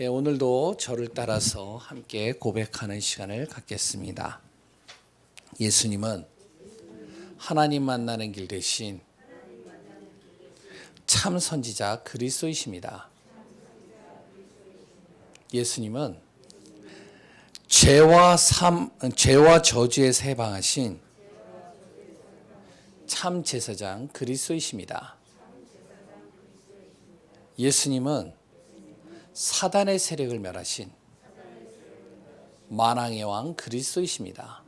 오늘도 저를 따라서 함께 고백하는 시간을 갖겠습니다. 예수님은 하나님 만나는 길 대신 참 선지자 그리스도이십니다. 예수님은 죄와 저주에서 해방하신 참 제사장 그리스도이십니다. 예수님은 사단의 세력을 멸하신 만왕의 왕 그리스도이십니다.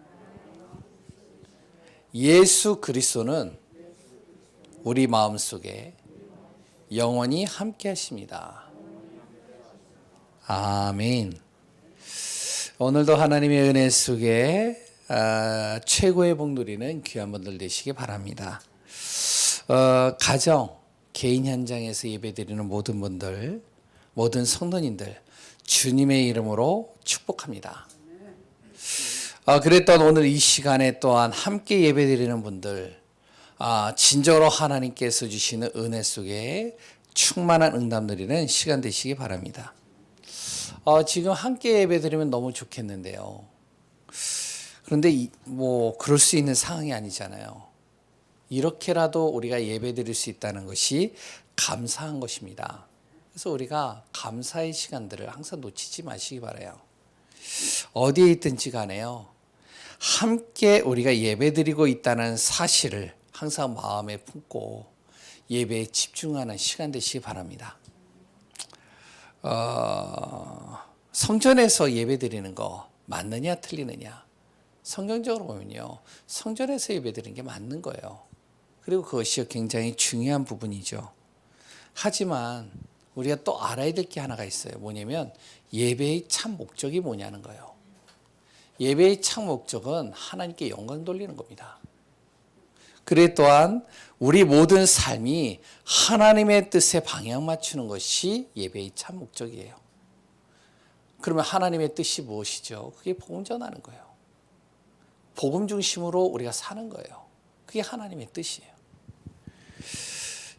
예수 그리스도는 우리 마음속에 영원히 함께 하십니다. 아멘. 오늘도 하나님의 은혜 속에 최고의 복 누리는 귀한 분들 되시기 바랍니다. 가정, 개인 현장에서 예배드리는 모든 분들, 모든 성도님들 주님의 이름으로 축복합니다. 그랬던 오늘 이 시간에 또한 함께 예배드리는 분들, 진정으로 하나님께서 주시는 은혜 속에 충만한 응답 누리는 시간 되시기 바랍니다. 지금 함께 예배드리면 너무 좋겠는데요. 그런데 그럴 수 있는 상황이 아니잖아요. 이렇게라도 우리가 예배드릴 수 있다는 것이 감사한 것입니다. 그래서 우리가 감사의 시간들을 항상 놓치지 마시기 바라요. 어디에 있든지 간에요. 함께 우리가 예배드리고 있다는 사실을 항상 마음에 품고 예배에 집중하는 시간 되시기 바랍니다. 성전에서 예배드리는 거 맞느냐 틀리느냐? 성경적으로 보면요. 성전에서 예배드리는 게 맞는 거예요. 그리고 그것이 굉장히 중요한 부분이죠. 하지만 우리가 또 알아야 될 게 하나가 있어요. 뭐냐면 예배의 참 목적이 뭐냐는 거예요. 예배의 참 목적은 하나님께 영광 돌리는 겁니다. 그래 또한 우리 모든 삶이 하나님의 뜻에 방향 맞추는 것이 예배의 참 목적이에요. 그러면 하나님의 뜻이 무엇이죠? 그게 복음 전하는 거예요. 복음 중심으로 우리가 사는 거예요. 그게 하나님의 뜻이에요.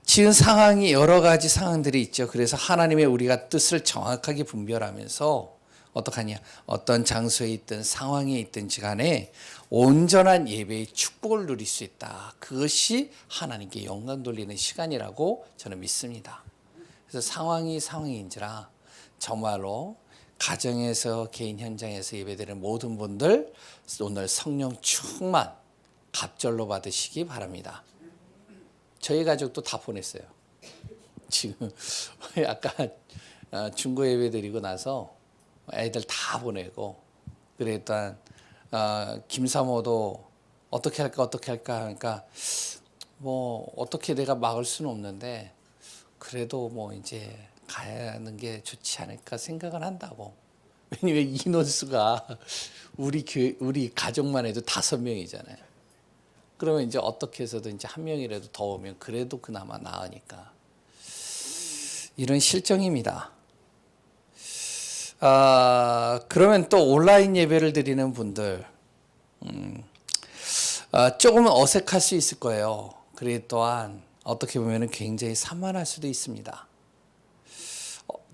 지금 상황이 여러 가지 상황들이 있죠. 그래서 하나님의 우리가 뜻을 정확하게 분별하면서 어떡하냐? 어떤 장소에 있든 상황에 있든지 간에 온전한 예배의 축복을 누릴 수 있다. 그것이 하나님께 영광 돌리는 시간이라고 저는 믿습니다. 그래서 상황인지라 정말로 가정에서 개인 현장에서 예배드리는 모든 분들 오늘 성령 충만 갑절로 받으시기 바랍니다. 저희 가족도 다 보냈어요. 지금 약간 중고 예배 드리고 나서 애들 다 보내고 그랬던 김사모도 어떻게 할까 하니까 어떻게 내가 막을 수는 없는데 그래도 이제 가는 게 좋지 않을까 생각을 한다고. 왜냐면 인원수가 우리 가족만 해도 5명이잖아요. 그러면 이제 어떻게 해서든 이제 한 명이라도 더 오면 그래도 그나마 나으니까. 이런 실정입니다. 그러면 또 온라인 예배를 드리는 분들, 조금은 어색할 수 있을 거예요. 그래 또한 어떻게 보면 굉장히 산만할 수도 있습니다.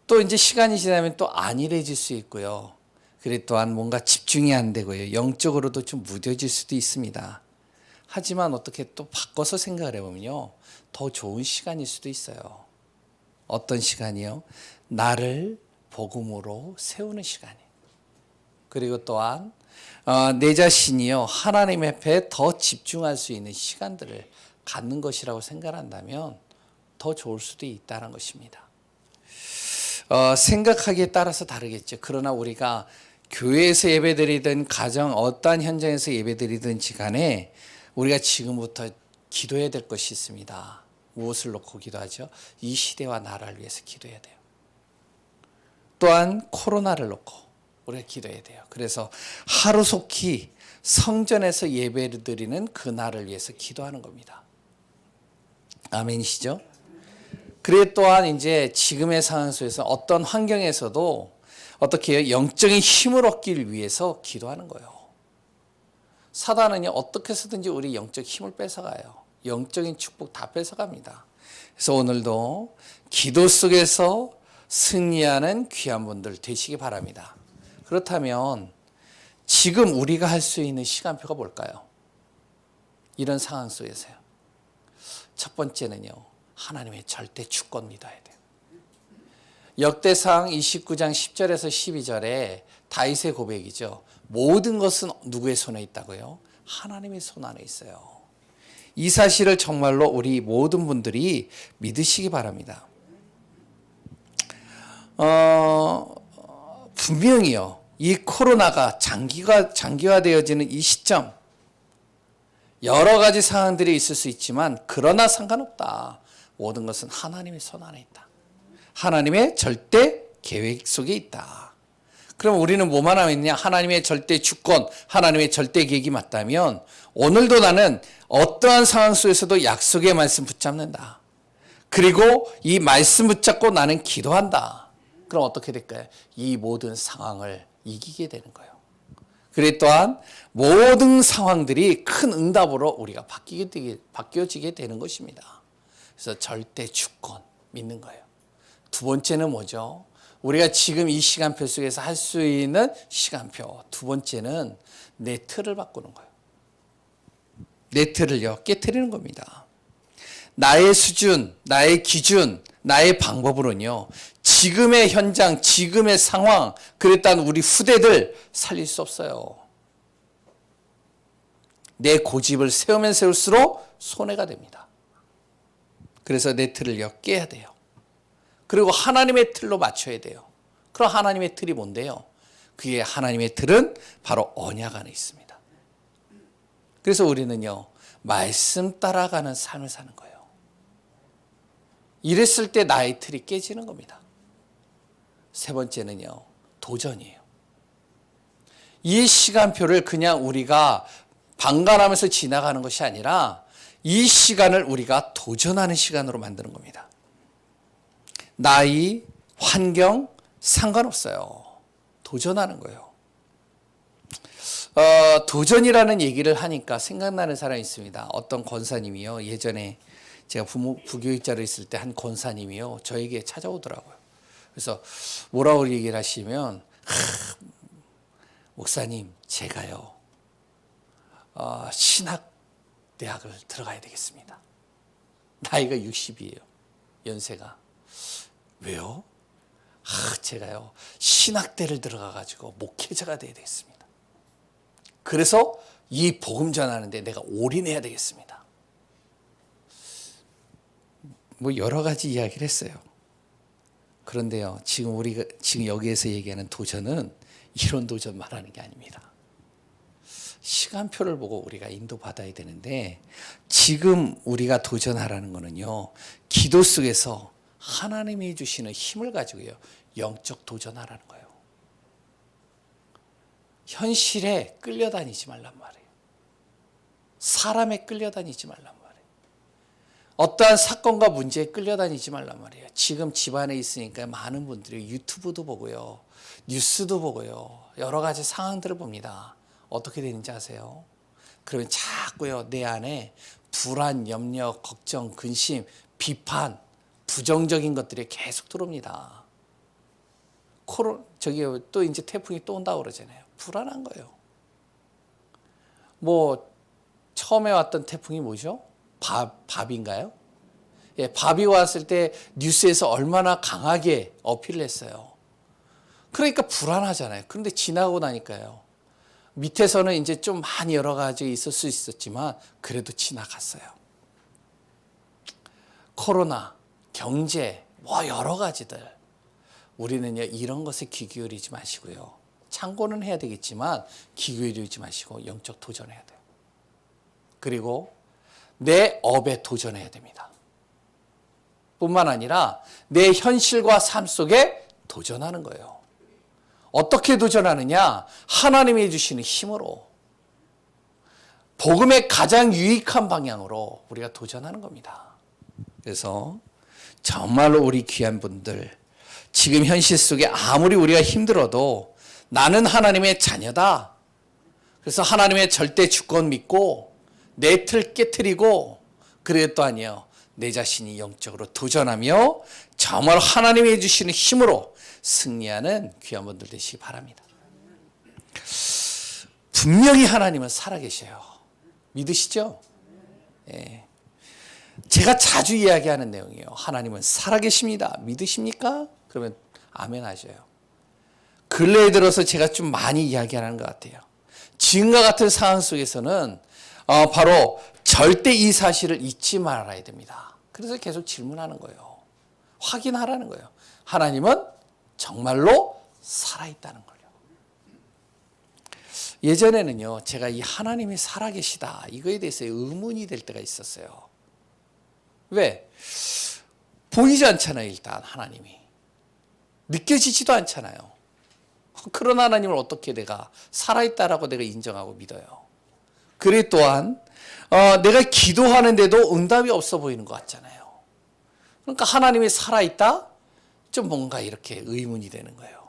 또 이제 시간이 지나면 또 안일해질 수 있고요. 그래 또한 뭔가 집중이 안 되고요. 영적으로도 좀 무뎌질 수도 있습니다. 하지만 어떻게 또 바꿔서 생각을 해보면요. 더 좋은 시간일 수도 있어요. 어떤 시간이요? 나를 복음으로 세우는 시간이에요. 그리고 또한 내 자신이요. 하나님 앞에 더 집중할 수 있는 시간들을 갖는 것이라고 생각한다면 더 좋을 수도 있다는 것입니다. 생각하기에 따라서 다르겠죠. 그러나 우리가 교회에서 예배드리든 가정 어떠한 현장에서 예배드리든지 간에 우리가 지금부터 기도해야 될 것이 있습니다. 무엇을 놓고 기도하죠? 이 시대와 나라를 위해서 기도해야 돼요. 또한 코로나를 놓고 우리가 기도해야 돼요. 그래서 하루속히 성전에서 예배를 드리는 그 날을 위해서 기도하는 겁니다. 아멘이시죠? 그래 또한 이제 지금의 상황 속에서 어떤 환경에서도 어떻게 해요? 영적인 힘을 얻기 위해서 기도하는 거예요. 사단은요, 어떻게 해서든지 우리 영적 힘을 뺏어가요. 영적인 축복 다 뺏어갑니다. 그래서 오늘도 기도 속에서 승리하는 귀한 분들 되시기 바랍니다. 그렇다면 지금 우리가 할 수 있는 시간표가 뭘까요? 이런 상황 속에서요. 첫 번째는요, 하나님의 절대 주권 믿어야 돼요. 역대상 29장 10절에서 12절에 다윗의 고백이죠. 모든 것은 누구의 손에 있다고요? 하나님의 손 안에 있어요. 이 사실을 정말로 우리 모든 분들이 믿으시기 바랍니다. 분명히요, 이 코로나가 장기화되어지는 이 시점, 여러 가지 상황들이 있을 수 있지만 그러나 상관없다. 모든 것은 하나님의 손 안에 있다. 하나님의 절대 계획 속에 있다. 그럼 우리는 뭐만 하면 있냐? 하나님의 절대 주권, 하나님의 절대 계획이 맞다면 오늘도 나는 어떠한 상황 속에서도 약속의 말씀 붙잡는다. 그리고 이 말씀 붙잡고 나는 기도한다. 그럼 어떻게 될까요? 이 모든 상황을 이기게 되는 거예요. 그래 또한 모든 상황들이 큰 응답으로 우리가 바뀌어지게 되는 것입니다. 그래서 절대 주권 믿는 거예요. 두 번째는 뭐죠? 우리가 지금 이 시간표 속에서 할 수 있는 시간표. 두 번째는 내 틀을 바꾸는 거예요. 내 틀을요, 깨트리는 겁니다. 나의 수준, 나의 기준, 나의 방법으로는요, 지금의 현장, 지금의 상황, 그랬다는 우리 후대들 살릴 수 없어요. 내 고집을 세우면 세울수록 손해가 됩니다. 그래서 내 틀을요, 깨야 돼요. 그리고 하나님의 틀로 맞춰야 돼요. 그럼 하나님의 틀이 뭔데요? 그게 하나님의 틀은 바로 언약 안에 있습니다. 그래서 우리는요, 말씀 따라가는 삶을 사는 거예요. 이랬을 때 나의 틀이 깨지는 겁니다. 세 번째는요, 도전이에요. 이 시간표를 그냥 우리가 방관하면서 지나가는 것이 아니라 이 시간을 우리가 도전하는 시간으로 만드는 겁니다. 나이, 환경 상관없어요. 도전하는 거예요. 도전이라는 얘기를 하니까 생각나는 사람이 있습니다. 어떤 권사님이요, 예전에 제가 부교육자로 있을 때 한 권사님이요, 저에게 찾아오더라고요. 그래서 뭐라고 얘기를 하시면, 목사님, 제가요, 신학대학을 들어가야 되겠습니다. 나이가 60이에요. 연세가. 왜요? 제가요, 신학대를 들어가가지고 목회자가 돼야 되겠습니다. 그래서 이 복음 전하는데 내가 올인해야 되겠습니다. 뭐 여러 가지 이야기를 했어요. 그런데요, 지금 여기에서 얘기하는 도전은 이런 도전 말하는 게 아닙니다. 시간표를 보고 우리가 인도받아야 되는데, 지금 우리가 도전하라는 거는요, 기도 속에서 하나님이 주시는 힘을 가지고요, 영적 도전하라는 거예요. 현실에 끌려다니지 말란 말이에요. 사람에 끌려다니지 말란 말이에요. 어떠한 사건과 문제에 끌려다니지 말란 말이에요. 지금 집안에 있으니까 많은 분들이 유튜브도 보고요, 뉴스도 보고요, 여러 가지 상황들을 봅니다. 어떻게 되는지 아세요? 그러면 자꾸요, 내 안에 불안, 염려, 걱정, 근심, 비판, 부정적인 것들이 계속 들어옵니다. 또 이제 태풍이 또 온다고 그러잖아요. 불안한 거예요. 뭐 처음에 왔던 태풍이 뭐죠? 바비인가요? 예, 바비 왔을 때 뉴스에서 얼마나 강하게 어필을 했어요. 그러니까 불안하잖아요. 그런데 지나고 나니까요, 밑에서는 이제 좀 많이 여러 가지 있을 수 있었지만 그래도 지나갔어요. 코로나, 경제, 뭐 여러 가지들. 우리는요, 이런 것에 귀 기울이지 마시고요, 참고는 해야 되겠지만 귀 기울이지 마시고 영적 도전해야 돼요. 그리고 내 업에 도전해야 됩니다. 뿐만 아니라 내 현실과 삶 속에 도전하는 거예요. 어떻게 도전하느냐? 하나님이 주시는 힘으로, 복음의 가장 유익한 방향으로 우리가 도전하는 겁니다. 그래서 정말로 우리 귀한 분들, 지금 현실 속에 아무리 우리가 힘들어도 나는 하나님의 자녀다. 그래서 하나님의 절대 주권 믿고 내 틀 깨트리고, 그래 또 아니에요, 내 자신이 영적으로 도전하며 정말 하나님이 해주시는 힘으로 승리하는 귀한 분들 되시기 바랍니다. 분명히 하나님은 살아계셔요. 믿으시죠? 예. 제가 자주 이야기하는 내용이에요. 하나님은 살아계십니다. 믿으십니까? 그러면 아멘 하셔요. 근래에 들어서 제가 좀 많이 이야기하는 것 같아요. 지금과 같은 상황 속에서는 바로 절대 이 사실을 잊지 말아야 됩니다. 그래서 계속 질문하는 거예요. 확인하라는 거예요. 하나님은 정말로 살아있다는 거예요. 예전에는요, 제가 이 하나님이 살아계시다 이거에 대해서 의문이 될 때가 있었어요. 왜? 보이지 않잖아요. 일단 하나님이 느껴지지도 않잖아요. 그런 하나님을 어떻게 내가 살아있다라고 내가 인정하고 믿어요? 그래 또한 내가 기도하는데도 응답이 없어 보이는 것 같잖아요. 그러니까 하나님이 살아있다? 좀 뭔가 이렇게 의문이 되는 거예요.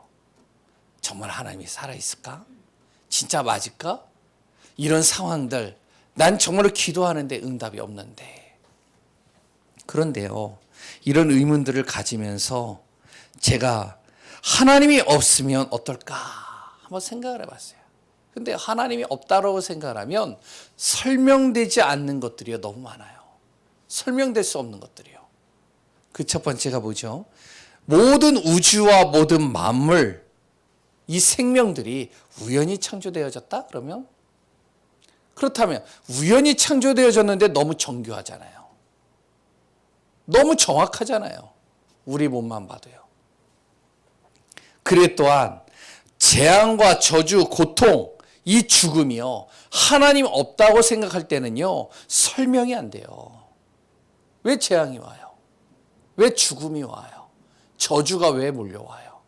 정말 하나님이 살아있을까? 진짜 맞을까? 이런 상황들, 난 정말로 기도하는데 응답이 없는데. 그런데요, 이런 의문들을 가지면서 제가 하나님이 없으면 어떨까 한번 생각을 해봤어요. 근데 하나님이 없다고 생각을 하면 설명되지 않는 것들이 너무 많아요. 설명될 수 없는 것들이요. 그 첫 번째가 뭐죠? 모든 우주와 모든 만물, 이 생명들이 우연히 창조되어졌다? 그렇다면 우연히 창조되어졌는데 너무 정교하잖아요. 너무 정확하잖아요. 우리 몸만 봐도요. 그래 또한 재앙과 저주, 고통, 이 죽음이요, 하나님 없다고 생각할 때는요, 설명이 안 돼요. 왜 재앙이 와요? 왜 죽음이 와요? 저주가 왜 몰려와요?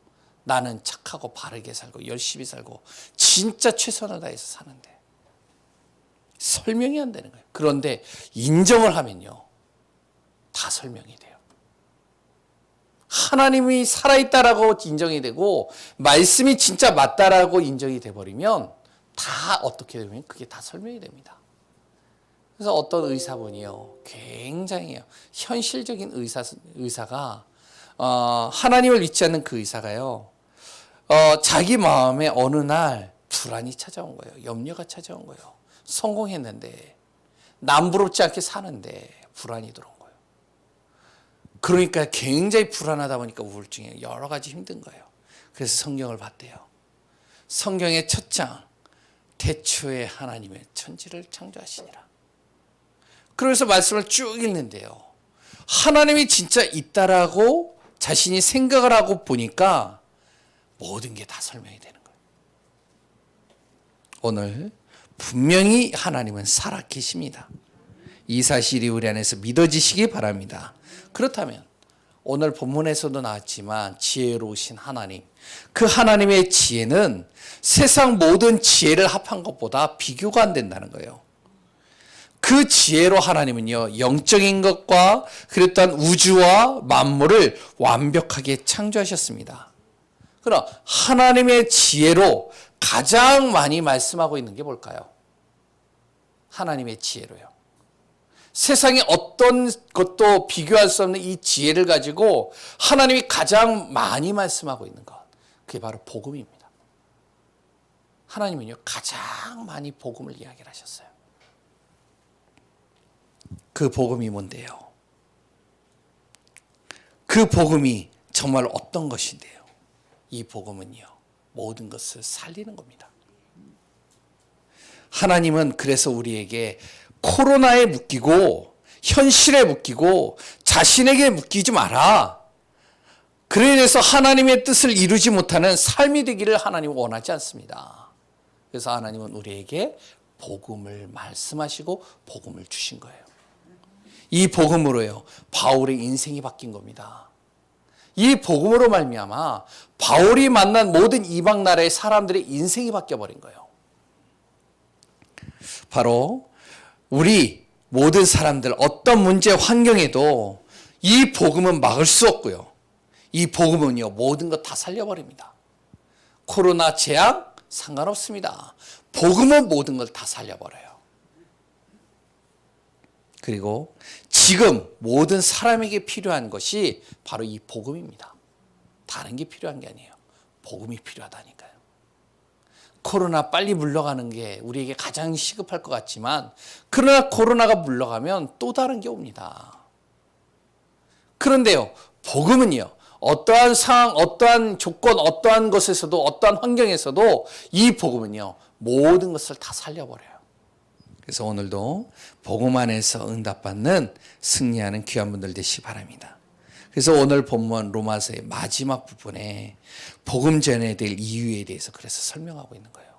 나는 착하고 바르게 살고 열심히 살고 진짜 최선을 다해서 사는데 설명이 안 되는 거예요. 그런데 인정을 하면요, 다 설명이 돼요. 하나님이 살아있다라고 인정이 되고 말씀이 진짜 맞다라고 인정이 돼버리면 다 어떻게 되면 그게 다 설명이 됩니다. 그래서 어떤 의사분이요, 굉장히 현실적인 의사가 하나님을 믿지 않는 그 의사가요, 자기 마음에 어느 날 불안이 찾아온 거예요. 염려가 찾아온 거예요. 성공했는데 남부럽지 않게 사는데 불안이 들어온 거예요. 그러니까 굉장히 불안하다 보니까 우울증에 여러 가지 힘든 거예요. 그래서 성경을 봤대요. 성경의 첫 장, 태초에 하나님의 천지를 창조하시니라. 그래서 말씀을 쭉 읽는데요, 하나님이 진짜 있다라고 자신이 생각을 하고 보니까 모든 게 다 설명이 되는 거예요. 오늘 분명히 하나님은 살아 계십니다. 이 사실이 우리 안에서 믿어지시기 바랍니다. 그렇다면 오늘 본문에서도 나왔지만 지혜로우신 하나님, 그 하나님의 지혜는 세상 모든 지혜를 합한 것보다 비교가 안 된다는 거예요. 그 지혜로 하나님은요, 영적인 것과 그랬던 우주와 만물을 완벽하게 창조하셨습니다. 그럼 하나님의 지혜로 가장 많이 말씀하고 있는 게 뭘까요? 하나님의 지혜로요. 세상에 어떤 것도 비교할 수 없는 이 지혜를 가지고 하나님이 가장 많이 말씀하고 있는 것, 그게 바로 복음입니다. 하나님은요, 가장 많이 복음을 이야기를 하셨어요. 그 복음이 뭔데요? 그 복음이 정말 어떤 것인데요? 이 복음은요, 모든 것을 살리는 겁니다. 하나님은 그래서 우리에게 코로나에 묶이고 현실에 묶이고 자신에게 묶이지 마라. 그래 인해서 하나님의 뜻을 이루지 못하는 삶이 되기를 하나님은 원하지 않습니다. 그래서 하나님은 우리에게 복음을 말씀하시고 복음을 주신 거예요. 이 복음으로요, 바울의 인생이 바뀐 겁니다. 이 복음으로 말미암아 바울이 만난 모든 이방 나라의 사람들의 인생이 바뀌어버린 거예요. 바로 우리 모든 사람들 어떤 문제 환경에도 이 복음은 막을 수 없고요, 이 복음은요, 모든 것 다 살려버립니다. 코로나 재앙 상관없습니다. 복음은 모든 걸 다 살려버려요. 그리고 지금 모든 사람에게 필요한 것이 바로 이 복음입니다. 다른 게 필요한 게 아니에요. 복음이 필요하다니까요. 코로나 빨리 물러가는 게 우리에게 가장 시급할 것 같지만, 그러나 코로나가 물러가면 또 다른 게 옵니다. 그런데요, 복음은요, 어떠한 상황, 어떠한 조건, 어떠한 것에서도, 어떠한 환경에서도 이 복음은요, 모든 것을 다 살려버려요. 그래서 오늘도 복음 안에서 응답받는 승리하는 귀한 분들 되시기 바랍니다. 그래서 오늘 본문 로마서의 마지막 부분에 복음 전해야 될 이유에 대해서 그래서 설명하고 있는 거예요.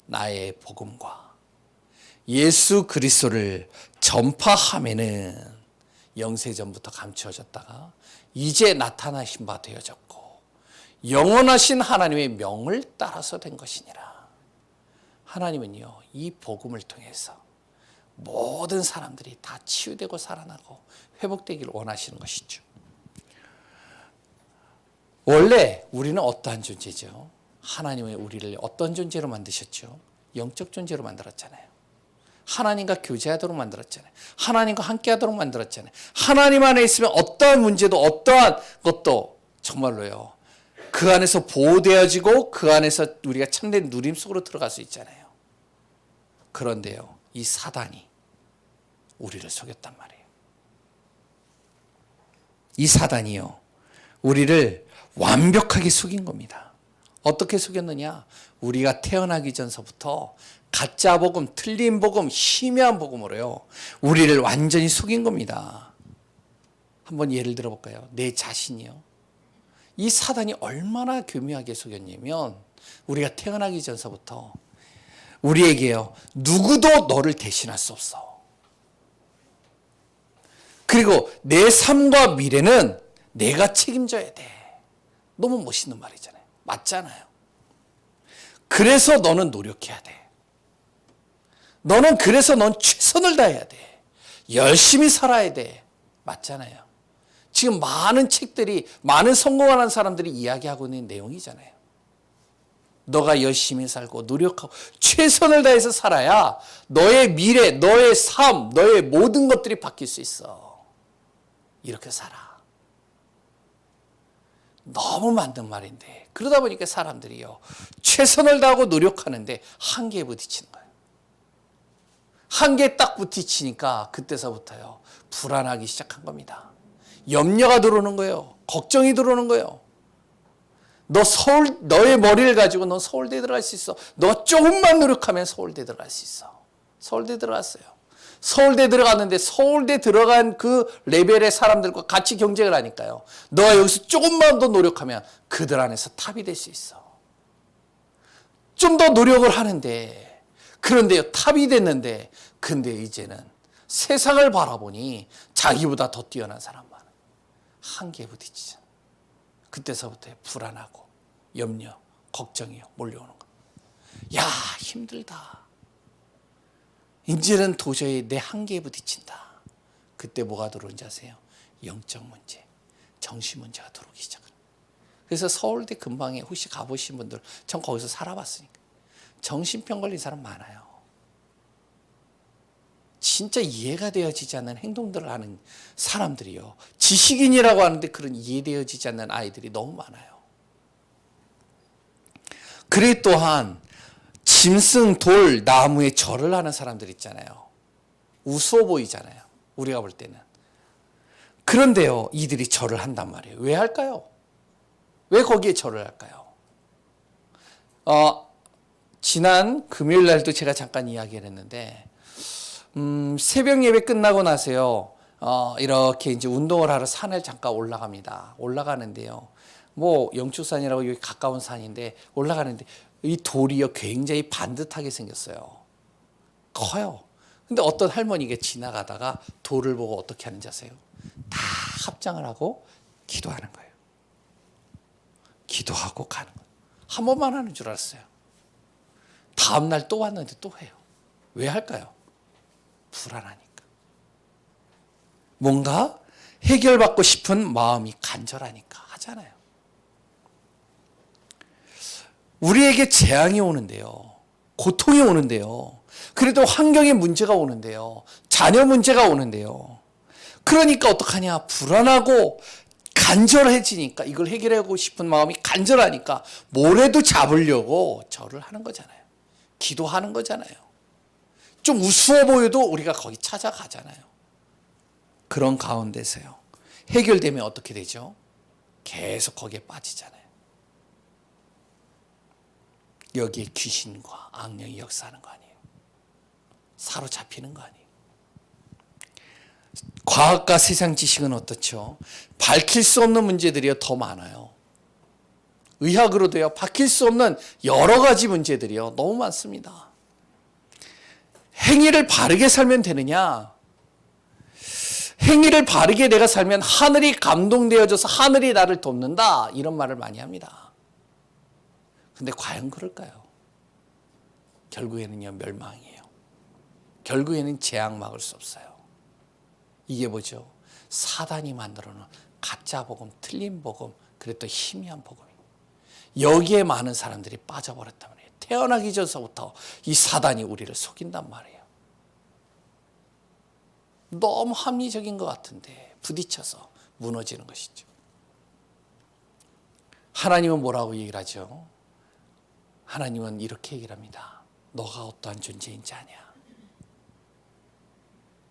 나의 복음과 예수 그리스도를 전파하면은 영세전부터 감추어졌다가 이제 나타나신 바 되어졌고 영원하신 하나님의 명을 따라서 된 것이니라. 하나님은요, 이 복음을 통해서 모든 사람들이 다 치유되고 살아나고 회복되기를 원하시는 것이죠. 원래 우리는 어떠한 존재죠? 하나님은 우리를 어떤 존재로 만드셨죠? 영적 존재로 만들었잖아요. 하나님과 교제하도록 만들었잖아요. 하나님과 함께하도록 만들었잖아요. 하나님 안에 있으면 어떠한 문제도 어떠한 것도 정말로요, 그 안에서 보호되어지고 그 안에서 우리가 참된 누림 속으로 들어갈 수 있잖아요. 그런데요, 이 사단이 우리를 속였단 말이에요. 이 사단이요, 우리를 완벽하게 속인 겁니다. 어떻게 속였느냐? 우리가 태어나기 전서부터 가짜 복음, 틀린 복음, 희미한 복음으로요, 우리를 완전히 속인 겁니다. 한번 예를 들어볼까요? 내 자신이요, 이 사단이 얼마나 교묘하게 속였냐면, 우리가 태어나기 전서부터 우리에게요, 누구도 너를 대신할 수 없어. 그리고 내 삶과 미래는 내가 책임져야 돼. 너무 멋있는 말이잖아요. 맞잖아요. 그래서 너는 노력해야 돼. 넌 최선을 다해야 돼. 열심히 살아야 돼. 맞잖아요. 지금 많은 책들이, 많은 성공하는 사람들이 이야기하고 있는 내용이잖아요. 너가 열심히 살고 노력하고 최선을 다해서 살아야 너의 미래, 너의 삶, 너의 모든 것들이 바뀔 수 있어. 이렇게 살아. 너무 맞는 말인데, 그러다 보니까 사람들이요, 최선을 다하고 노력하는데 한계에 부딪히는 거예요. 한계에 딱 부딪히니까 그때서부터요, 불안하기 시작한 겁니다. 염려가 들어오는 거예요. 걱정이 들어오는 거예요. 너의 머리를 가지고 넌 서울대에 들어갈 수 있어. 너 조금만 노력하면 서울대에 들어갈 수 있어. 서울대 들어갔어요. 서울대 들어갔는데 서울대 들어간 그 레벨의 사람들과 같이 경쟁을 하니까요, 너가 여기서 조금만 더 노력하면 그들 안에서 탑이 될 수 있어. 좀 더 노력을 하는데, 그런데요, 탑이 됐는데, 근데 이제는 세상을 바라보니 자기보다 더 뛰어난 사람만 한계에 부딪히잖아. 그때서부터 불안하고 염려, 걱정이 몰려오는 거야. 야, 힘들다. 이제는 도저히 내 한계에 부딪힌다. 그때 뭐가 들어오는지 아세요? 영적 문제, 정신 문제가 들어오기 시작합니다. 그래서 서울대 근방에 혹시 가보신 분들, 전 거기서 살아봤으니까 정신병 걸린 사람 많아요. 진짜 이해가 되어지지 않는 행동들을 하는 사람들이요, 지식인이라고 하는데 그런 이해되어지지 않는 아이들이 너무 많아요. 그리고 또한 짐승, 돌, 나무에 절을 하는 사람들 있잖아요. 우스워 보이잖아요, 우리가 볼 때는. 그런데요, 이들이 절을 한단 말이에요. 왜 할까요? 왜 거기에 절을 할까요? 지난 금요일 날도 제가 잠깐 이야기를 했는데, 새벽 예배 끝나고 나서요, 이렇게 이제 운동을 하러 산을 잠깐 올라갑니다. 올라가는데요, 뭐 영축산이라고 여기 가까운 산인데 올라가는데 이 돌이요, 굉장히 반듯하게 생겼어요. 커요. 근데 어떤 할머니가 지나가다가 돌을 보고 어떻게 하는지 아세요? 다 합장을 하고 기도하는 거예요. 기도하고 가는 거예요. 한 번만 하는 줄 알았어요. 다음 날 또 왔는데 또 해요. 왜 할까요? 불안하니까. 뭔가 해결받고 싶은 마음이 간절하니까 하잖아요. 우리에게 재앙이 오는데요, 고통이 오는데요, 그래도 환경에 문제가 오는데요, 자녀 문제가 오는데요, 그러니까 어떡하냐? 불안하고 간절해지니까, 이걸 해결하고 싶은 마음이 간절하니까 뭐래도 잡으려고 절을 하는 거잖아요. 기도하는 거잖아요. 좀 우스워 보여도 우리가 거기 찾아가잖아요. 그런 가운데서요, 해결되면 어떻게 되죠? 계속 거기에 빠지잖아요. 여기에 귀신과 악령이 역사하는 거 아니에요? 사로잡히는 거 아니에요? 과학과 세상 지식은 어떻죠? 밝힐 수 없는 문제들이 더 많아요. 의학으로도요, 밝힐 수 없는 여러 가지 문제들이요, 너무 많습니다. 행위를 바르게 살면 되느냐? 행위를 바르게 내가 살면 하늘이 감동되어져서 하늘이 나를 돕는다, 이런 말을 많이 합니다. 근데 과연 그럴까요? 결국에는요, 멸망이에요. 결국에는 재앙 막을 수 없어요. 이게 뭐죠? 사단이 만들어놓은 가짜 복음, 틀린 복음, 그리고 또 희미한 복음이에요. 여기에 많은 사람들이 빠져버렸단 말이에요. 태어나기 전서부터 이 사단이 우리를 속인단 말이에요. 너무 합리적인 것 같은데 부딪혀서 무너지는 것이죠. 하나님은 뭐라고 얘기를 하죠? 하나님은 이렇게 얘기를 합니다. 너가 어떠한 존재인지 아냐?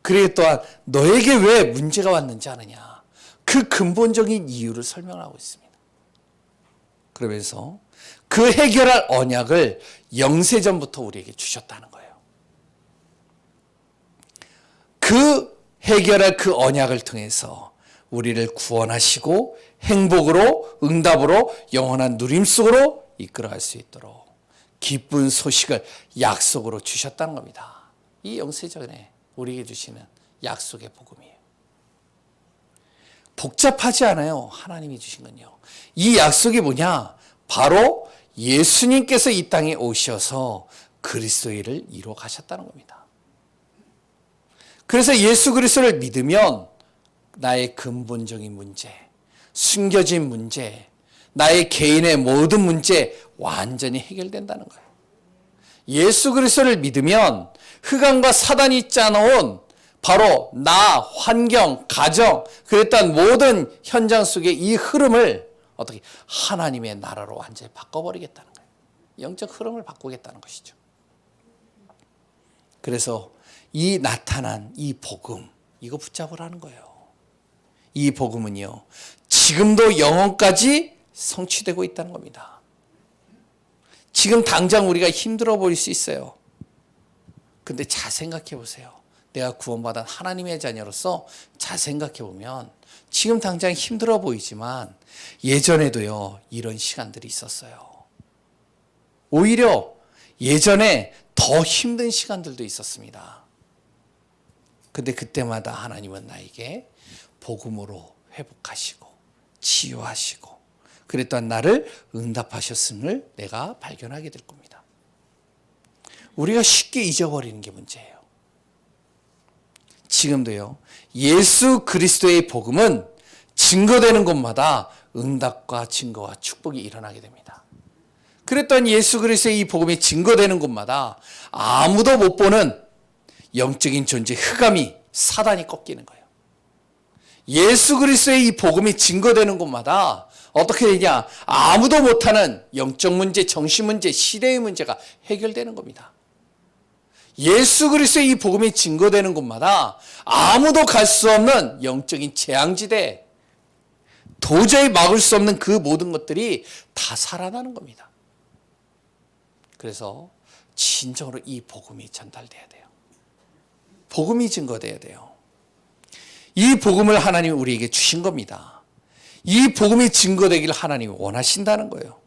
그리고 또한 너에게 왜 문제가 왔는지 아느냐? 그 근본적인 이유를 설명하고 있습니다. 그러면서 그 해결할 언약을 영세전부터 우리에게 주셨다는 거예요. 그 해결할 그 언약을 통해서 우리를 구원하시고 행복으로, 응답으로, 영원한 누림 속으로 이끌어갈 수 있도록 기쁜 소식을 약속으로 주셨다는 겁니다. 이 영세전에 우리에게 주시는 약속의 복음이에요. 복잡하지 않아요. 하나님이 주신 건요. 이 약속이 뭐냐? 바로 예수님께서 이 땅에 오셔서 그리스도의 일을 이루어 가셨다는 겁니다. 그래서 예수 그리스도를 믿으면 나의 근본적인 문제, 숨겨진 문제, 나의 개인의 모든 문제 완전히 해결된다는 거예요. 예수 그리스도를 믿으면 흑암과 사단이 짜놓은 바로 나, 환경, 가정, 그랬던 모든 현장 속의 이 흐름을 어떻게 하나님의 나라로 완전히 바꿔버리겠다는 거예요. 영적 흐름을 바꾸겠다는 것이죠. 그래서 이 나타난 이 복음, 이거 붙잡으라는 거예요. 이 복음은요, 지금도 영원까지 성취되고 있다는 겁니다. 지금 당장 우리가 힘들어 보일 수 있어요. 근데 잘 생각해 보세요. 내가 구원받은 하나님의 자녀로서 잘 생각해 보면 지금 당장 힘들어 보이지만 예전에도요, 이런 시간들이 있었어요. 오히려 예전에 더 힘든 시간들도 있었습니다. 근데 그때마다 하나님은 나에게 복음으로 회복하시고 치유하시고 그랬던 나를 응답하셨음을 내가 발견하게 될 겁니다. 우리가 쉽게 잊어버리는 게 문제예요. 지금도요, 예수 그리스도의 복음은 증거되는 곳마다 응답과 증거와 축복이 일어나게 됩니다. 그랬던 예수 그리스도의 이 복음이 증거되는 곳마다 아무도 못 보는 영적인 존재 흑암이 사단이 꺾이는 거예요. 예수 그리스도의 이 복음이 증거되는 곳마다 어떻게 되냐? 아무도 못하는 영적 문제, 정신 문제, 시대의 문제가 해결되는 겁니다. 예수 그리스도의 이 복음이 증거되는 곳마다 아무도 갈 수 없는 영적인 재앙지대, 도저히 막을 수 없는 그 모든 것들이 다 살아나는 겁니다. 그래서 진정으로 이 복음이 전달돼야 돼요. 복음이 증거돼야 돼요. 이 복음을 하나님이 우리에게 주신 겁니다. 이 복음이 증거되기를 하나님이 원하신다는 거예요.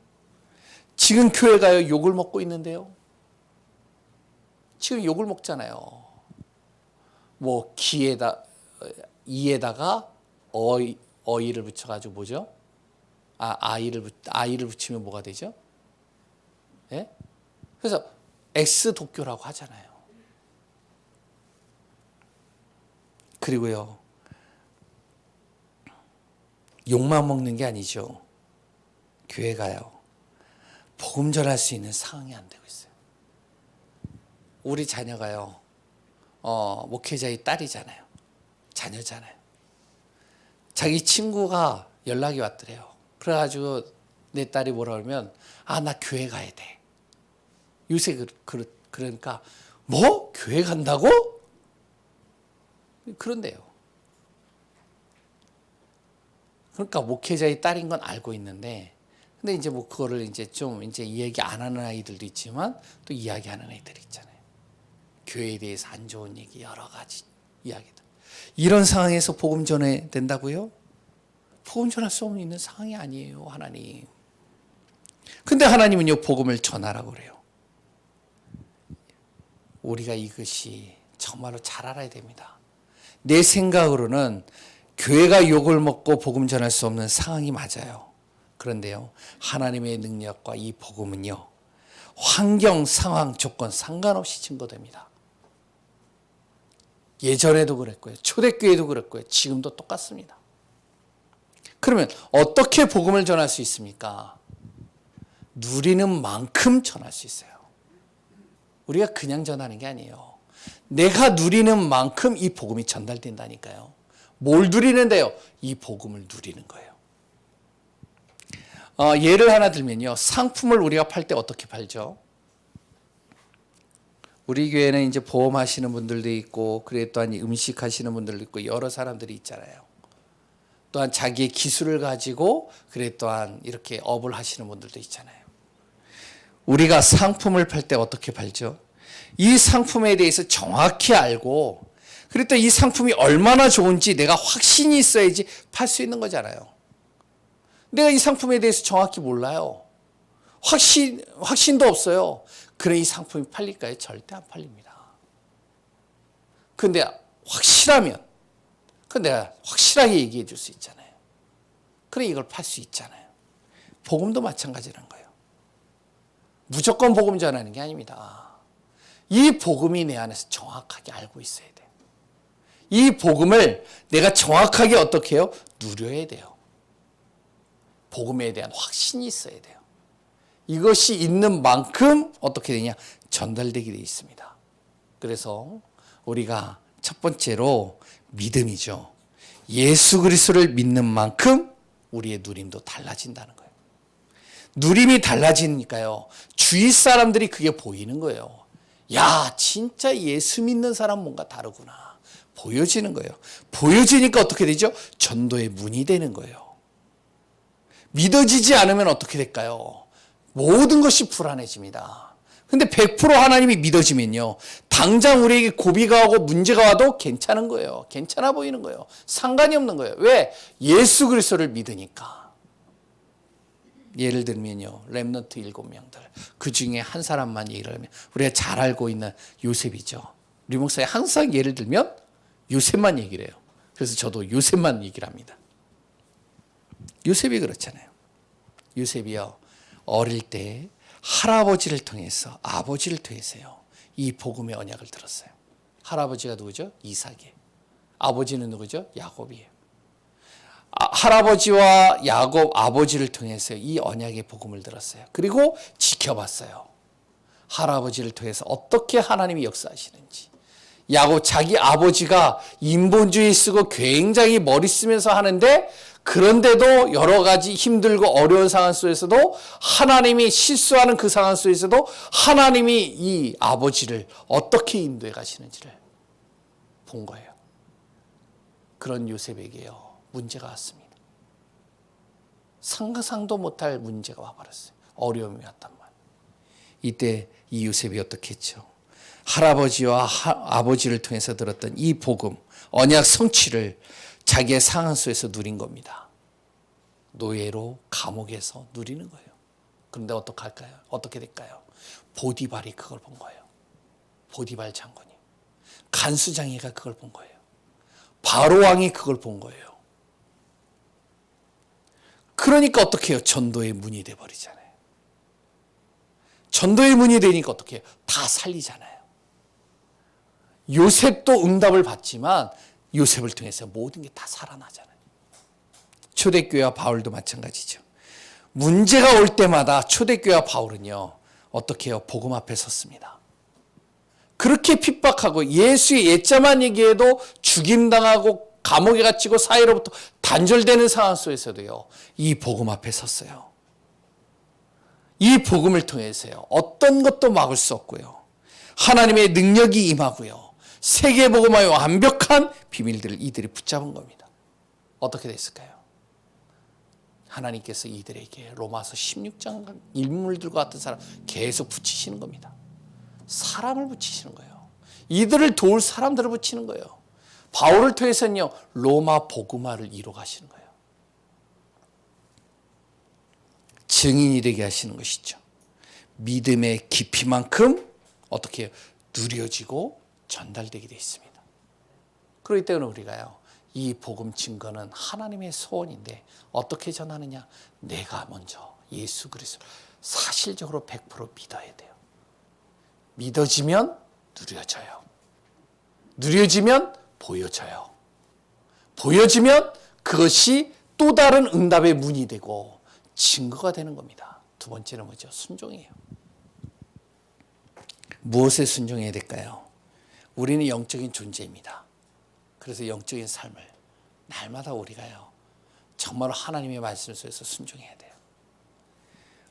지금 교회가요, 욕을 먹고 있는데요. 지금 욕을 먹잖아요. 뭐 이에다가 어이를 붙여가지고 뭐죠? 아이를 붙이면 뭐가 되죠? 예? 그래서 X 도교라고 하잖아요. 그리고요, 욕만 먹는 게 아니죠. 교회가요, 복음 전할 수 있는 상황이 안 되고 있어요. 우리 자녀가요, 목회자의 딸이잖아요. 자녀잖아요. 자기 친구가 연락이 왔더래요. 그래가지고 내 딸이 뭐라 그러면 나 교회 가야 돼. 요새 그러니까 뭐? 교회 간다고? 그런데요. 그러니까 목회자의 딸인 건 알고 있는데 근데 이제 뭐 그거를 이제 좀 이제 이야기 안 하는 아이들도 있지만 또 이야기하는 애들이 있잖아요. 교회에 대해서 안 좋은 얘기 여러 가지 이야기들. 이런 상황에서 복음 전해 된다고요? 복음 전할 수 없는 상황이 아니에요, 하나님. 근데 하나님은요, 복음을 전하라고 그래요. 우리가 이것이 정말로 잘 알아야 됩니다. 내 생각으로는 교회가 욕을 먹고 복음 전할 수 없는 상황이 맞아요. 그런데요, 하나님의 능력과 이 복음은요, 환경, 상황, 조건 상관없이 증거됩니다. 예전에도 그랬고요. 초대교회도 그랬고요. 지금도 똑같습니다. 그러면 어떻게 복음을 전할 수 있습니까? 누리는 만큼 전할 수 있어요. 우리가 그냥 전하는 게 아니에요. 내가 누리는 만큼 이 복음이 전달된다니까요. 뭘 누리는데요? 이 복음을 누리는 거예요. 예를 하나 들면요. 상품을 우리가 팔 때 어떻게 팔죠? 우리 교회는 이제 보험 하시는 분들도 있고, 그래 또한 음식 하시는 분들도 있고, 여러 사람들이 있잖아요. 또한 자기의 기술을 가지고, 그래 또한 이렇게 업을 하시는 분들도 있잖아요. 우리가 상품을 팔 때 어떻게 팔죠? 이 상품에 대해서 정확히 알고, 그리고 또 이 상품이 얼마나 좋은지 내가 확신이 있어야지 팔 수 있는 거잖아요. 내가 이 상품에 대해서 정확히 몰라요. 확신도 없어요. 그래 이 상품이 팔릴까요? 절대 안 팔립니다. 근데 확실하면, 내가 확실하게 얘기해 줄 수 있잖아요. 그래 이걸 팔 수 있잖아요. 복음도 마찬가지라는 거예요. 무조건 복음 전하는 게 아닙니다. 이 복음이 내 안에서 정확하게 알고 있어야 돼요. 이 복음을 내가 정확하게 어떻게 해요? 누려야 돼요. 복음에 대한 확신이 있어야 돼요. 이것이 있는 만큼 어떻게 되냐? 전달되게 되어 있습니다. 그래서 우리가 첫 번째로 믿음이죠. 예수 그리스도를 믿는 만큼 우리의 누림도 달라진다는 거예요. 누림이 달라지니까요. 주위 사람들이 그게 보이는 거예요. 야, 진짜 예수 믿는 사람 뭔가 다르구나. 보여지는 거예요. 보여지니까 어떻게 되죠? 전도의 문이 되는 거예요. 믿어지지 않으면 어떻게 될까요? 모든 것이 불안해집니다. 근데 100% 하나님이 믿어지면요. 당장 우리에게 고비가 오고 문제가 와도 괜찮은 거예요. 괜찮아 보이는 거예요. 상관이 없는 거예요. 왜? 예수 그리스도를 믿으니까. 예를 들면요. 렘넌트 7명들. 그 중에 한 사람만 얘기를 하면 우리가 잘 알고 있는 요셉이죠. 우리 목사님 항상 예를 들면 요셉만 얘기를 해요. 그래서 저도 요셉만 얘기를 합니다. 요셉이 그렇잖아요. 요셉이요. 어릴 때 할아버지를 통해서 아버지를 통해서요. 이 복음의 언약을 들었어요. 할아버지가 누구죠? 이삭이에요. 아버지는 누구죠? 야곱이에요. 할아버지와 야곱 아버지를 통해서 이 언약의 복음을 들었어요. 그리고 지켜봤어요. 할아버지를 통해서 어떻게 하나님이 역사하시는지. 야곱 자기 아버지가 인본주의 쓰고 굉장히 머리 쓰면서 하는데 그런데도 여러 가지 힘들고 어려운 상황 속에서도 하나님이 실수하는 그 상황 속에서도 하나님이 이 아버지를 어떻게 인도해 가시는지를 본 거예요. 그런 요셉에게요. 문제가 왔습니다. 상상도 못할 문제가 와버렸어요. 어려움이 왔단 말이에요. 이때 이 요셉이 어떻게 했죠? 할아버지와 아버지를 통해서 들었던 이 복음, 언약 성취를 자기의 상황 속에서 누린 겁니다. 노예로 감옥에서 누리는 거예요. 그런데 어떡할까요? 어떻게 될까요? 보디발이 그걸 본 거예요. 보디발 장군이. 간수장이가 그걸 본 거예요. 바로 왕이 그걸 본 거예요. 그러니까 어떻게 해요? 전도의 문이 돼버리잖아요. 전도의 문이 되니까 어떻게 해요? 다 살리잖아요. 요셉도 응답을 받지만 요셉을 통해서 모든 게 다 살아나잖아요. 초대교회와 바울도 마찬가지죠. 문제가 올 때마다 초대교회와 바울은요. 어떻게 해요? 복음 앞에 섰습니다. 그렇게 핍박하고 예수의 옛자만 얘기해도 죽임당하고 감옥에 갇히고 사회로부터 단절되는 상황 속에서도요, 이 복음 앞에 섰어요. 이 복음을 통해서요, 어떤 것도 막을 수 없고요, 하나님의 능력이 임하고요, 세계복음화의 완벽한 비밀들을 이들이 붙잡은 겁니다. 어떻게 됐을까요? 하나님께서 이들에게 로마서 16장 인물들과 같은 사람 계속 붙이시는 겁니다. 사람을 붙이시는 거예요. 이들을 도울 사람들을 붙이는 거예요. 바울을 통해서는요, 로마 복음화를 이루어 가시는 거예요. 증인이 되게 하시는 것이죠. 믿음의 깊이만큼 어떻게 누려지고 전달되게 되어 있습니다. 그렇기 때문에 우리가요, 이 복음 증거는 하나님의 소원인데 어떻게 전하느냐? 내가 먼저 예수 그리스도를 사실적으로 100% 믿어야 돼요. 믿어지면 누려져요. 누려지면 보여져요. 보여지면 그것이 또 다른 응답의 문이 되고 증거가 되는 겁니다. 두 번째는 뭐죠? 순종이에요. 무엇에 순종해야 될까요? 우리는 영적인 존재입니다. 그래서 영적인 삶을 날마다 우리가요, 정말 하나님의 말씀 속에서 순종해야 돼요.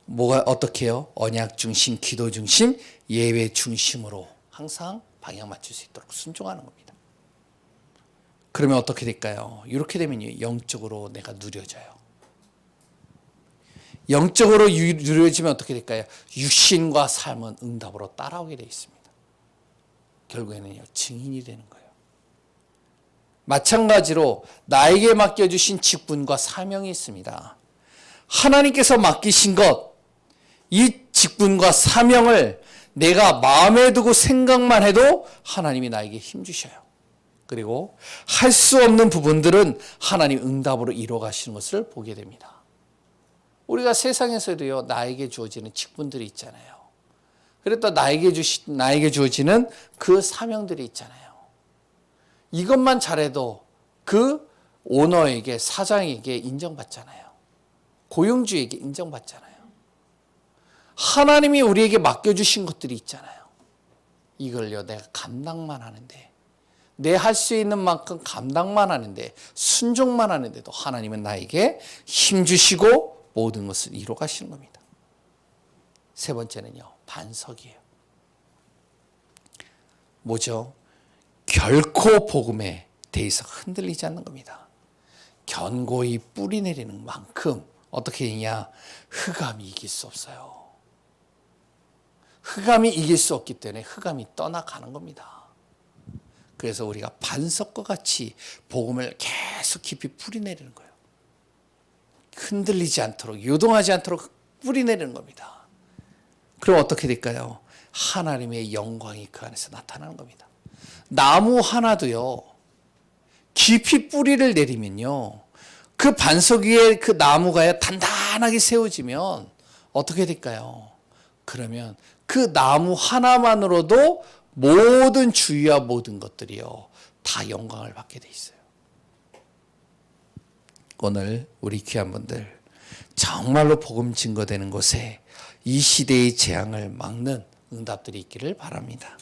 뭐가 어떻게 해요? 언약 중심, 기도 중심, 예배 중심으로 항상 방향 맞출 수 있도록 순종하는 겁니다. 그러면 어떻게 될까요? 이렇게 되면 영적으로 내가 누려져요. 영적으로 누려지면 어떻게 될까요? 육신과 삶은 응답으로 따라오게 되어 있습니다. 결국에는요, 증인이 되는 거예요. 마찬가지로 나에게 맡겨주신 직분과 사명이 있습니다. 하나님께서 맡기신 것, 이 직분과 사명을 내가 마음에 두고 생각만 해도 하나님이 나에게 힘주셔요. 그리고 할 수 없는 부분들은 하나님 응답으로 이루어 가시는 것을 보게 됩니다. 우리가 세상에서도요, 나에게 주어지는 직분들이 있잖아요. 그리고 또 나에게 주어지는 그 사명들이 있잖아요. 이것만 잘해도 그 오너에게, 사장에게 인정받잖아요. 고용주에게 인정받잖아요. 하나님이 우리에게 맡겨주신 것들이 있잖아요. 이걸요, 내가 감당만 하는데, 내 할 수 있는 만큼 감당만 하는데, 순종만 하는데도 하나님은 나에게 힘주시고 모든 것을 이루어 가시는 겁니다. 세 번째는요, 반석이에요. 뭐죠? 결코 복음에 대해서 흔들리지 않는 겁니다. 견고히 뿌리 내리는 만큼 어떻게 되냐? 흑암이 이길 수 없어요. 흑암이 이길 수 없기 때문에 흑암이 떠나가는 겁니다. 그래서 우리가 반석과 같이 복음을 계속 깊이 뿌리 내리는 거예요. 흔들리지 않도록, 요동하지 않도록 뿌리 내리는 겁니다. 그럼 어떻게 될까요? 하나님의 영광이 그 안에서 나타나는 겁니다. 나무 하나도요, 깊이 뿌리를 내리면요, 그 반석 위에 그 나무가 단단하게 세워지면 어떻게 될까요? 그러면 그 나무 하나만으로도 모든 주위와 모든 것들이요, 다 영광을 받게 돼 있어요. 오늘 우리 귀한 분들, 정말로 복음 증거되는 곳에 이 시대의 재앙을 막는 응답들이 있기를 바랍니다.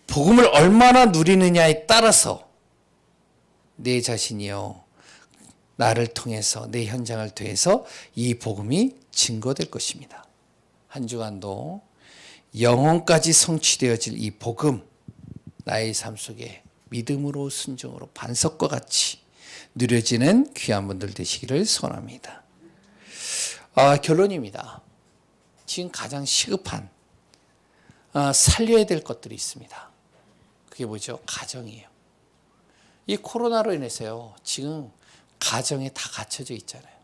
복음을 얼마나 누리느냐에 따라서 내 자신이요, 나를 통해서, 내 현장을 통해서 이 복음이 증거될 것입니다. 한 주간도 영혼까지 성취되어질 이 복음, 나의 삶 속에 믿음으로, 순종으로 반석과 같이 누려지는 귀한 분들 되시기를 소원합니다. 결론입니다. 지금 가장 시급한 살려야 될 것들이 있습니다. 그게 뭐죠? 가정이에요. 이 코로나로 인해서요, 지금 가정에 다 갇혀져 있잖아요.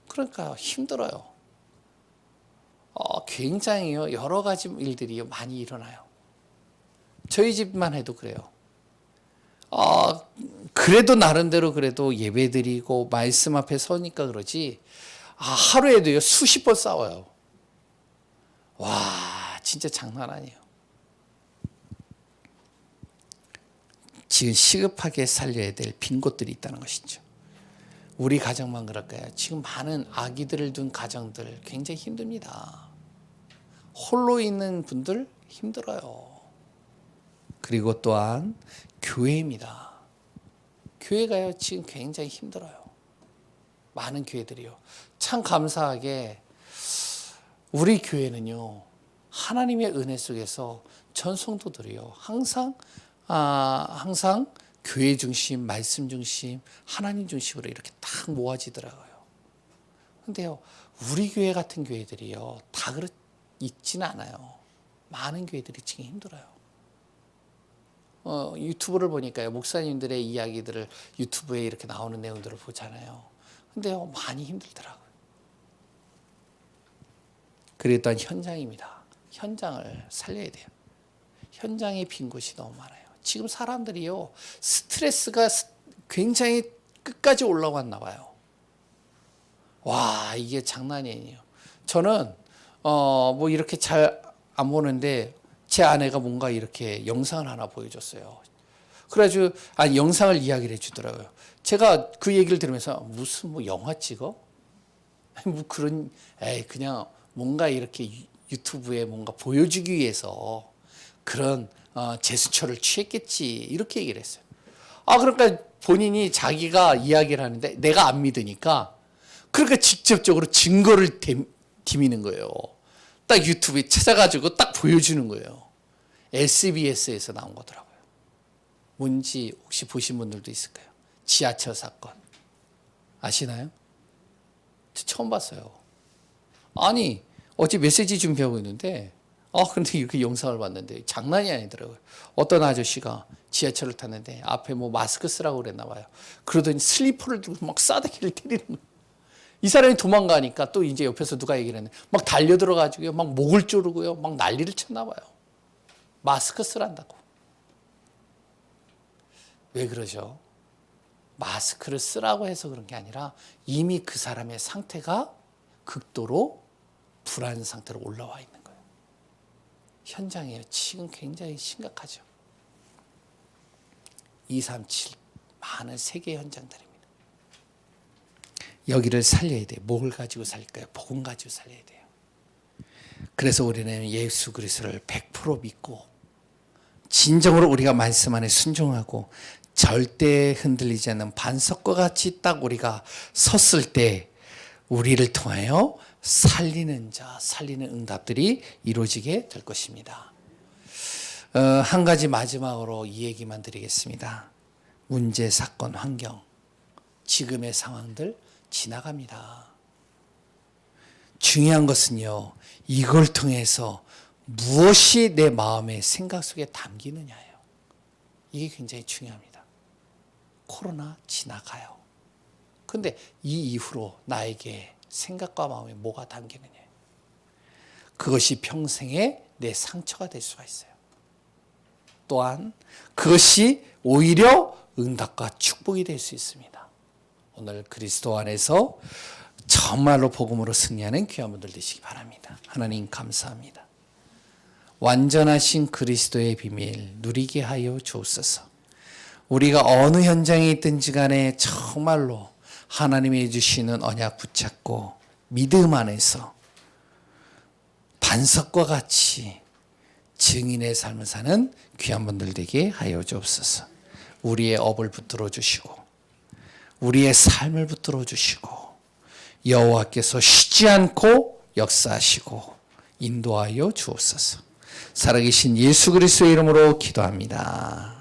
그러니까 힘들어요. 굉장히요, 여러 가지 일들이 많이 일어나요. 저희 집만 해도 그래요. 그래도 나름대로 그래도 예배 드리고 말씀 앞에 서니까 그러지, 하루에도요, 수십 번 싸워요. 와, 진짜 장난 아니에요. 지금 시급하게 살려야 될 빈 곳들이 있다는 것이죠. 우리 가정만 그럴까요? 지금 많은 아기들을 둔 가정들 굉장히 힘듭니다. 홀로 있는 분들 힘들어요. 그리고 또한 교회입니다. 교회가요 지금 굉장히 힘들어요. 많은 교회들이요. 참 감사하게 우리 교회는요 하나님의 은혜 속에서 전 성도들이요 항상 교회 중심, 말씀 중심, 하나님 중심으로 이렇게 딱 모아지더라고요. 근데요 우리 교회 같은 교회들이요 다 있지는 않아요. 많은 교회들이 지금 힘들어요. 유튜브를 보니까요 목사님들의 이야기들을 유튜브에 이렇게 나오는 내용들을 보잖아요. 근데요 많이 힘들더라고요. 그리고 또한 현장입니다. 현장을 살려야 돼요. 현장에 빈 곳이 너무 많아요. 지금 사람들이요 스트레스가 굉장히 끝까지 올라왔나 봐요. 와 이게 장난이 아니에요. 저는 뭐 이렇게 잘 안 보는데 제 아내가 뭔가 이렇게 영상을 하나 보여줬어요. 그래가지고 영상을 이야기를 해주더라고요. 제가 그 얘기를 들으면서 무슨 뭐 영화 찍어? 뭐 그런 그냥 뭔가 이렇게 유튜브에 뭔가 보여주기 위해서 그런 제스처를 취했겠지 이렇게 얘기를 했어요. 그러니까 본인이 자기가 이야기를 하는데 내가 안 믿으니까 그러니까 직접적으로 증거를 디미는 거예요. 딱 유튜브에 찾아가지고 딱 보여주는 거예요. SBS에서 나온 거더라고요. 뭔지 혹시 보신 분들도 있을까요? 지하철 사건 아시나요? 저 처음 봤어요. 아니 어제 메시지 준비하고 있는데 그런데 이렇게 영상을 봤는데 장난이 아니더라고요. 어떤 아저씨가 지하철을 탔는데 앞에 뭐 마스크 쓰라고 그랬나 봐요. 그러더니 슬리퍼를 들고 막 싸대기를 때리는 거예요. 이 사람이 도망가니까 또 이제 옆에서 누가 얘기를 했는데 막 달려들어가지고 막 목을 조르고요. 막 난리를 쳤나 봐요. 마스크 쓰란다고. 왜 그러죠? 마스크를 쓰라고 해서 그런 게 아니라 이미 그 사람의 상태가 극도로 불안 상태로 올라와 있는 거예요. 현장이에요. 지금 굉장히 심각하죠. 237 많은 세계 현장들입니다. 여기를 살려야 돼요. 뭘 가지고 살릴까요? 복음 가지고 살려야 돼요. 그래서 우리는 예수 그리스도를 100% 믿고 진정으로 우리가 말씀 안에 순종하고 절대 흔들리지 않는 반석과 같이 딱 우리가 섰을 때 우리를 통하여 살리는 응답들이 이루어지게 될 것입니다. 한 가지 마지막으로 이 얘기만 드리겠습니다. 문제, 사건, 환경, 지금의 상황들 지나갑니다. 중요한 것은요, 이걸 통해서 무엇이 내 마음의 생각 속에 담기느냐예요. 이게 굉장히 중요합니다. 코로나 지나가요. 근데 이 이후로 나에게 생각과 마음에 뭐가 담기느냐. 그것이 평생의 내 상처가 될 수가 있어요. 또한 그것이 오히려 응답과 축복이 될 수 있습니다. 오늘 그리스도 안에서 정말로 복음으로 승리하는 귀한 분들 되시기 바랍니다. 하나님 감사합니다. 완전하신 그리스도의 비밀 누리게 하여 주옵소서. 우리가 어느 현장에 있든지 간에 정말로 하나님이 주시는 언약 붙잡고 믿음 안에서 반석과 같이 증인의 삶을 사는 귀한 분들 되게 하여 주옵소서. 우리의 업을 붙들어 주시고 우리의 삶을 붙들어 주시고 여호와께서 쉬지 않고 역사하시고 인도하여 주옵소서. 살아계신 예수 그리스도의 이름으로 기도합니다.